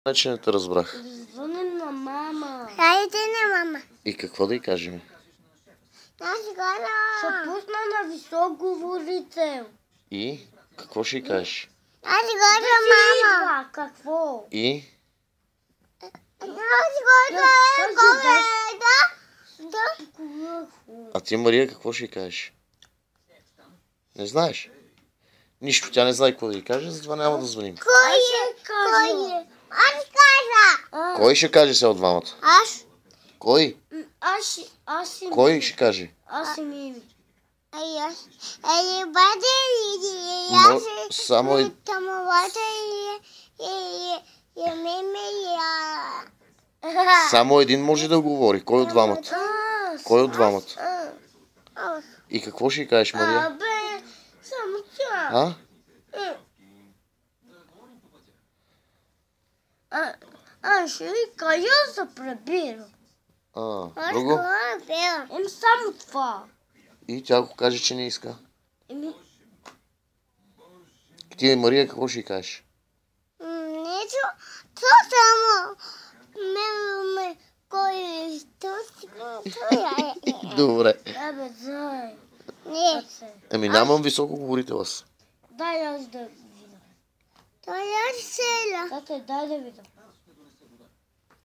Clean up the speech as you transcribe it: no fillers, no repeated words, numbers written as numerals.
Вече не те разбрах. Звъним на мама. Хайде на мама. И какво да й кажем? Ще пусна на висок говорител. И? Какво ще й кажеш? Аз говоря мама. Идва, какво? И? Аз говоря да. А ти, Мария, какво ще й кажеш? Не знаеш? Нищо, тя не знае какво да й каже, затова няма да звъним. Кой е? Аз каза. Кой ще каже сега от двамата? Аз. Кой? Аз си Кой ще каже? Аз си Мими. Бъде Но само и... Там бъде и меме Само един може да говори. Кой от двамата? Кой от двамата? И какво ще й кажеш, Мария? Абе, само тя. А? Ще ви кажа за пребира. Друго? Само това. И тя го каже, че не иска. Еми, Ти, Мария, какво ще й кажеш? Нето, това само ме кой е Добре. абе, зай. Не, Ами нямам високо говорител аз. Дай аз да видя. той е села. Тате, дай да видя.